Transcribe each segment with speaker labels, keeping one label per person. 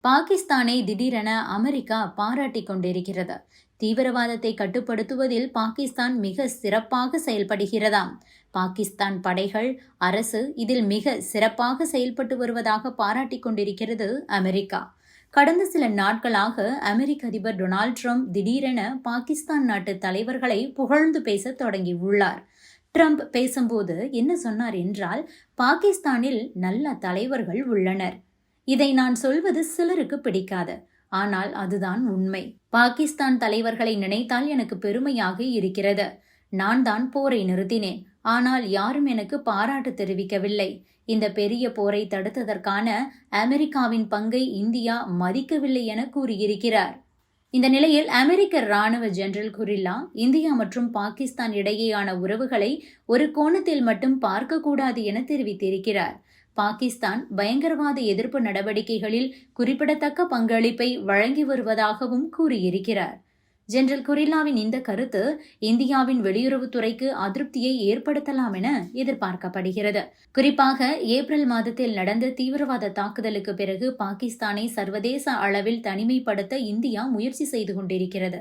Speaker 1: பாகிஸ்தானை திடீரென அமெரிக்கா பாராட்டிக் கொண்டிருக்கிறது. தீவிரவாதத்தை கட்டுப்படுத்துவதில் பாகிஸ்தான் மிக சிறப்பாக செயல்படுகிறதாம். பாகிஸ்தான் படைகள், அரசு இதில் மிக சிறப்பாக செயல்பட்டு வருவதாக பாராட்டிக் கொண்டிருக்கிறது அமெரிக்கா. கடந்த சில நாட்களாக அமெரிக்க அதிபர் டொனால்ட் ட்ரம்ப் திடீரென பாகிஸ்தான் நாட்டு தலைவர்களை புகழ்ந்து பேச தொடங்கியுள்ளார். ட்ரம்ப் பேசும்போது என்ன சொன்னார் என்றால், பாகிஸ்தானில் நல்ல தலைவர்கள் உள்ளனர். இதை நான் சொல்வது சிலருக்கு பிடிக்காது, ஆனால் அதுதான் உண்மை. பாகிஸ்தான் தலைவர்களை நினைத்தால் எனக்கு பெருமையாக இருக்கிறது. நான் தான் போரை நிறுத்தினேன், ஆனால் யாரும் எனக்கு பாராட்டு தெரிவிக்கவில்லை. இந்த பெரிய போரை தடுத்ததற்கான அமெரிக்காவின் பங்கை இந்தியா மதிக்கவில்லை என கூறியிருக்கிறார். இந்த நிலையில் அமெரிக்க ராணுவ ஜெனரல் குரில்லா இந்தியா மற்றும் பாகிஸ்தான் இடையேயான உறவுகளை ஒரு கோணத்தில் மட்டும் பார்க்கக்கூடாது என தெரிவித்திருக்கிறார். பாகிஸ்தான் பயங்கரவாத எதிர்ப்பு நடவடிக்கைகளில் குறிப்பிடத்தக்க பங்களிப்பை வழங்கி வருவதாகவும் கூறியிருக்கிறார். ஜெனரல் குரில்லாவின் இந்த கருத்து இந்தியாவின் வெளியுறவுத்துறைக்கு அதிருப்தியை ஏற்படுத்தலாம் என எதிர்பார்க்கப்படுகிறது. குறிப்பாக ஏப்ரல் மாதத்தில் நடந்த தீவிரவாத தாக்குதலுக்கு பிறகு பாகிஸ்தானை சர்வதேச அளவில் தனிமைப்படுத்த இந்தியா முயற்சி செய்து கொண்டிருக்கிறது.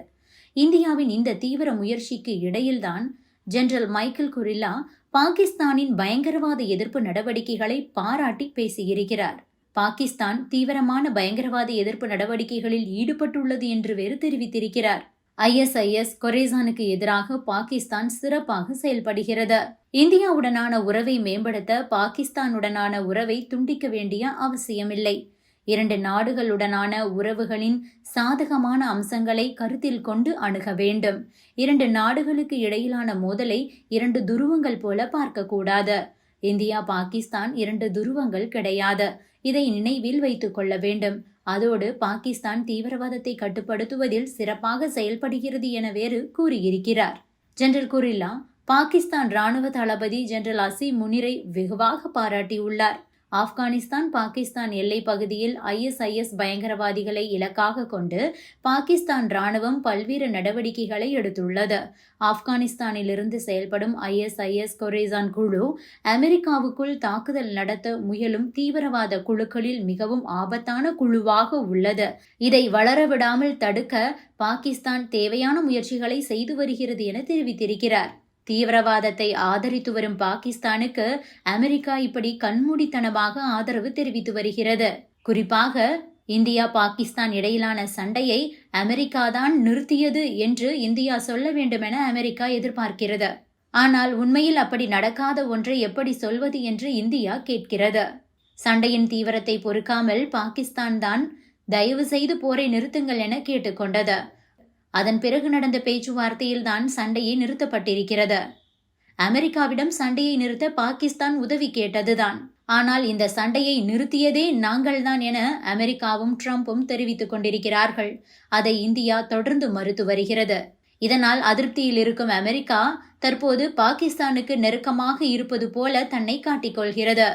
Speaker 1: இந்தியாவின் இந்த தீவிர முயற்சிக்கு இடையில்தான் ஜெனரல் மைக்கேல் குரில்லா பாகிஸ்தானின் பயங்கரவாத எதிர்ப்பு நடவடிக்கைகளை பாராட்டி பேசியிருக்கிறார். பாகிஸ்தான் தீவிரமான பயங்கரவாத எதிர்ப்பு நடவடிக்கைகளில் ஈடுபட்டுள்ளது என்று வேறு தெரிவித்திருக்கிறார். ISIS கொரேசானுக்கு எதிராக பாகிஸ்தான் சிறப்பாக செயல்படுகிறது. இந்தியாவுடனான உறவை மேம்படுத்த பாகிஸ்தானுடனான உறவை துண்டிக்க வேண்டிய அவசியமில்லை. இரண்டு நாடுகளுடனான உறவுகளின் சாதகமான அம்சங்களை கருத்தில் கொண்டு அணுக வேண்டும். இரண்டு நாடுகளுக்கு இடையிலான மோதலை இரண்டு துருவங்கள் போல பார்க்கக்கூடாது. இந்தியா பாகிஸ்தான் இரண்டு துருவங்கள் கிடையாது. இதை நினைவில் வைத்துக் கொள்ள வேண்டும். அதோடு பாகிஸ்தான் தீவிரவாதத்தை கட்டுப்படுத்துவதில் சிறப்பாக செயல்படுகிறது என வேறு கூறியிருக்கிறார். ஜெனரல் குரில்லா பாகிஸ்தான் ராணுவ தளபதி ஜெனரல் அசீம் முனிரை வெகுவாக பாராட்டியுள்ளார். ஆப்கானிஸ்தான் பாகிஸ்தான் எல்லை பகுதியில் ISIS பயங்கரவாதிகளை இலக்காக கொண்டு பாகிஸ்தான் ராணுவம் பல்வேறு நடவடிக்கைகளை எடுத்துள்ளது. ஆப்கானிஸ்தானிலிருந்து செயல்படும் ISIS கொரேசான் குழு அமெரிக்காவுக்குள் தாக்குதல் நடத்த முயலும் தீவிரவாத குழுக்களில் மிகவும் ஆபத்தான குழுவாக உள்ளது. இதை வளரவிடாமல் தடுக்க பாகிஸ்தான் தேவையான முயற்சிகளை செய்து வருகிறது என தெரிவித்திருக்கிறார். தீவிரவாதத்தை ஆதரித்து வரும் பாகிஸ்தானுக்கு அமெரிக்கா இப்படி கண்மூடித்தனமாக ஆதரவு தெரிவித்து வருகிறது. குறிப்பாக இந்தியா பாகிஸ்தான் இடையிலான சண்டையை அமெரிக்கா தான் நிறுத்தியது என்று இந்தியா சொல்ல வேண்டும் என அமெரிக்கா எதிர்பார்க்கிறது. ஆனால் உண்மையில் அப்படி நடக்காத ஒன்றை எப்படி சொல்வது என்று இந்தியா கேட்கிறது. சண்டையின் தீவிரத்தை பொறுக்காமல் பாகிஸ்தான் தான் தயவு செய்து போரை நிறுத்துங்கள் என கேட்டுக்கொண்டது. அதன் பிறகு நடந்த பேச்சுவார்த்தையில் தான் சண்டையை நிறுத்தப்பட்டிருக்கிறது. அமெரிக்காவிடம் சண்டையை நிறுத்த பாகிஸ்தான் உதவி கேட்டதுதான். ஆனால் இந்த சண்டையை நிறுத்தியதே நாங்கள்தான் என அமெரிக்காவும் ட்ரம்பும் தெரிவித்துக் கொண்டிருக்கிறார்கள். அதை இந்தியா தொடர்ந்து மறுத்து வருகிறது. இதனால் அதிருப்தியில் இருக்கும் அமெரிக்கா தற்போது பாகிஸ்தானுக்கு நெருக்கமாக இருப்பது போல தன்னை காட்டிக்கொள்கிறது.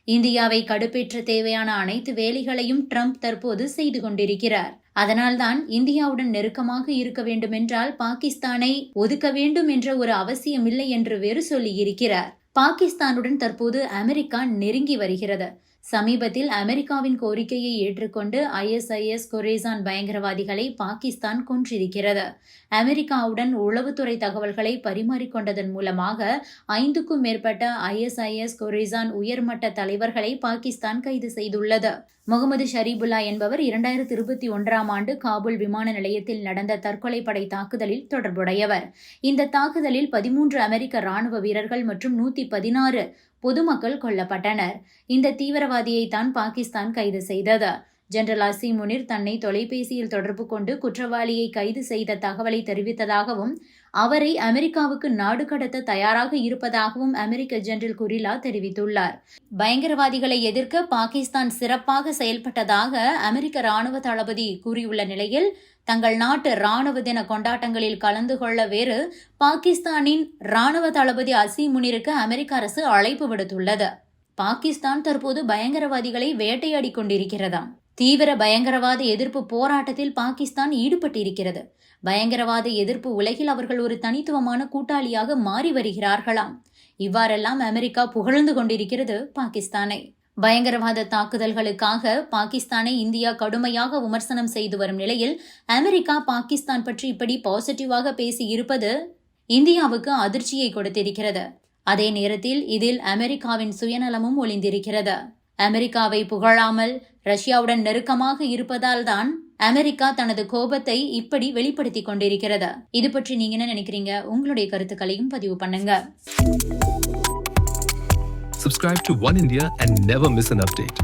Speaker 1: இந்தியாவை கடுப்பேற்ற தேவையான அனைத்து வேலைகளையும் ட்ரம்ப் தற்போது செய்து கொண்டிருக்கிறார். அதனால்தான் இந்தியாவுடன் நெருக்கமாக இருக்க வேண்டுமென்றால் பாகிஸ்தானை ஒதுக்க வேண்டும் என்ற ஒரு அவசியமில்லை என்று வேறு சொல்லியிருக்கிறார். பாகிஸ்தானுடன் தற்போது அமெரிக்கா நெருங்கி வருகிறது. சமீபத்தில் அமெரிக்காவின் கோரிக்கையை ஏற்றுக்கொண்டு ISIS கொரேசான் பயங்கரவாதிகளை பாகிஸ்தான் கொன்றிருக்கிறது. அமெரிக்காவுடன் உளவுத்துறை தகவல்களை பரிமாறிக்கொண்டதன் மூலமாக 5க்கும் மேற்பட்ட ISIS கொரேசான் உயர்மட்ட தலைவர்களை பாகிஸ்தான் கைது செய்துள்ளது. முகமது ஷரீபுல்லா என்பவர் 2021ஆம் ஆண்டு காபூல் விமான நிலையத்தில் நடந்த தற்கொலை படை தாக்குதலில் தொடர்புடையவர். இந்த தாக்குதலில் 13 அமெரிக்க ராணுவ வீரர்கள் மற்றும் 116 பொதுமக்கள் கொல்லப்பட்டனர். இந்த தீவிரவாதியை தான் பாகிஸ்தான் கைது செய்தது. ஜெனரல் அசீம் முனிர் தன்னை தொலைபேசியில் தொடர்பு கொண்டு குற்றவாளியை கைது செய்த தகவலை தெரிவித்ததாகவும் அவரை அமெரிக்காவுக்கு நாடு கடத்த தயாராக இருப்பதாகவும் அமெரிக்க ஜெனரல் குரில்லா தெரிவித்துள்ளார். பயங்கரவாதிகளை எதிர்க்க பாகிஸ்தான் சிறப்பாக செயல்பட்டதாக அமெரிக்க ராணுவ தளபதி கூறியுள்ள நிலையில் தங்கள் நாட்டு ராணுவ தின கொண்டாட்டங்களில் கலந்து கொள்ள வேறு பாகிஸ்தானின் ராணுவ தளபதி அசீம் முனிருக்கு அமெரிக்க அரசு அழைப்பு விடுத்துள்ளது. பாகிஸ்தான் தற்போது பயங்கரவாதிகளை வேட்டையாடி கொண்டிருக்கிறதாம். தீவிர பயங்கரவாத எதிர்ப்பு போராட்டத்தில் பாகிஸ்தான் ஈடுபட்டிருக்கிறது. பயங்கரவாத எதிர்ப்பு உலகில் அவர்கள் ஒரு தனித்துவமான கூட்டாளியாக மாறி வருகிறார்களாம். இவ்வாறெல்லாம் அமெரிக்கா புகழ்ந்து கொண்டிருக்கிறது பாகிஸ்தானை. பயங்கரவாத தாக்குதல்களுக்காக பாகிஸ்தானை இந்தியா கடுமையாக விமர்சனம் செய்து வரும் நிலையில் அமெரிக்கா பாகிஸ்தான் பற்றி இப்படி பாசிட்டிவாக பேசி இருப்பது இந்தியாவுக்கு அதிர்ச்சியை கொடுத்திருக்கிறது. அதே நேரத்தில் இதில் அமெரிக்காவின் சுயநலமும் ஒளிந்திருக்கிறது. அமெரிக்காவை புகழாமல் ரஷ்யாவுடன் நெருக்கமாக இருப்பதால் தான் அமெரிக்கா தனது கோபத்தை இப்படி வெளிப்படுத்திக் கொண்டிருக்கிறது. இது பற்றி நீங்க என்ன நினைக்கிறீங்க? உங்களுடைய கருத்துக்களையும் பதிவு பண்ணுங்க.
Speaker 2: Subscribe to One India and never miss an update.